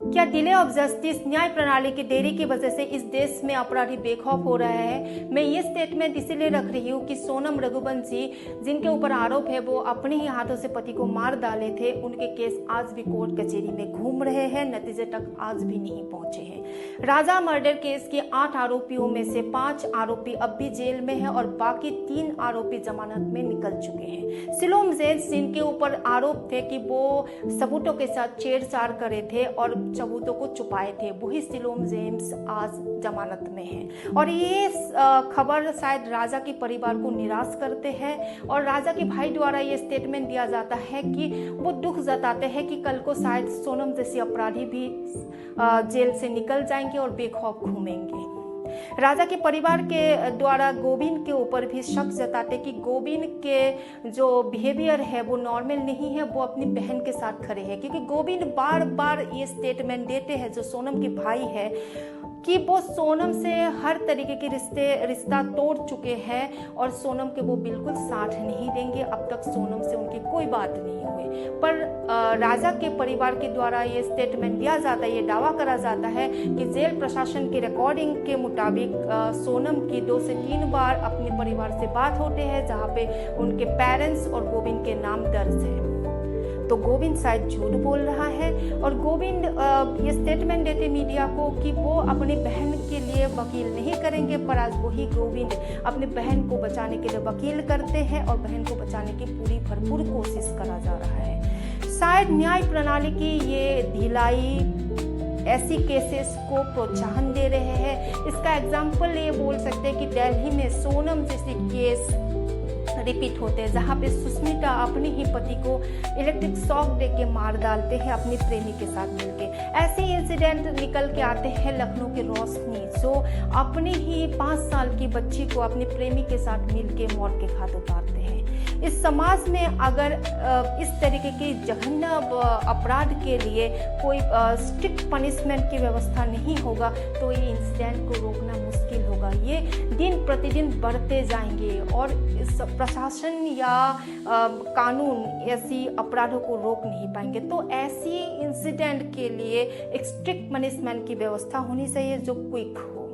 क्या delay of justice, न्याय प्रणाली की देरी की वजह से इस देश में अपराधी बेखौफ हो रहे हैं? मैं ये स्टेटमेंट इसीलिए रख रही हूँ कि सोनम रघुवंशी, जिनके ऊपर आरोप है वो अपने ही हाथों से पति को मार डाले थे, उनके केस आज भी कोर्ट कचहरी में घूम रहे हैं, नतीजे तक आज भी नहीं पहुंचे हैं। राजा मर्डर केस के 8 आरोपियों में से 5 आरोपी अब भी जेल में हैं और बाकी 3 आरोपी जमानत में निकल चुके हैं। सिलोम जेम्स, जिनके ऊपर आरोप थे कि वो सबूतों के साथ छेड़छाड़ करे थे और सबूतों को छुपाए थे, वही सिलोम जेम्स आज जमानत में है। और ये खबर शायद राजा के परिवार को निराश करते हैं और राजा के भाई द्वारा ये स्टेटमेंट दिया जाता है कि वो दुख जताते हैं कि कल को शायद सोनम जैसे अपराधी भी जेल से निकल जाएंगे और बेखौफ घूमेंगे। राजा के परिवार के द्वारा गोविंद के ऊपर भी शक जताते कि गोविंद के जो बिहेवियर है वो नॉर्मल नहीं है, वो अपनी बहन के साथ खड़े हैं, क्योंकि गोविंद बार बार ये स्टेटमेंट देते हैं, जो सोनम के भाई है, कि वो सोनम से हर तरीके के रिश्ता तोड़ चुके हैं और सोनम के वो बिल्कुल साथ नहीं देंगे। अब तक सोनम से उनकी कोई बात नहीं हुई, पर राजा के परिवार के द्वारा ये स्टेटमेंट दिया जाता है, ये दावा करा जाता है कि जेल प्रशासन की रिकॉर्डिंग के मुताबिक सोनम की 2 से 3 बार अपने परिवार से बात होते हैं, जहाँ पे उनके पेरेंट्स और गोविंद के नाम दर्ज है। तो गोविंद शायद झूठ बोल रहा है और गोविंद ये स्टेटमेंट देते मीडिया को कि वो अपनी बहन के लिए वकील नहीं करेंगे, पर आज वही गोविंद अपनी बहन को बचाने के लिए वकील करते हैं और बहन को बचाने की पूरी भरपूर कोशिश करा जा रहा है। शायद न्याय प्रणाली की ये ढिलाई ऐसी केसेस को प्रोत्साहन दे रहे हैं। इसका एग्जाम्पल ये बोल सकते हैं कि दिल्ली में सोनम जैसे केस रिपीट होते हैं, जहाँ पे सुष्मिता अपने ही पति को इलेक्ट्रिक शॉक दे के मार डालते हैं अपनी प्रेमी के साथ मिलके। ऐसे इंसिडेंट निकल के आते हैं लखनऊ के रोशनी, जो अपनी ही 5 साल की बच्ची को अपनी प्रेमी के साथ मिलके मौत के घाट उतारते हैं। इस समाज में अगर इस तरीके की जघन्य अपराध के लिए कोई स्ट्रिक्ट पनिशमेंट की व्यवस्था नहीं होगा तो ये इंसिडेंट को रोकना मुश्किल होगा। ये दिन प्रतिदिन बढ़ते जाएंगे और इस प्रशासन या कानून ऐसी अपराधों को रोक नहीं पाएंगे। तो ऐसी इंसिडेंट के लिए एक स्ट्रिक्ट पनिशमेंट की व्यवस्था होनी चाहिए जो क्विक हो।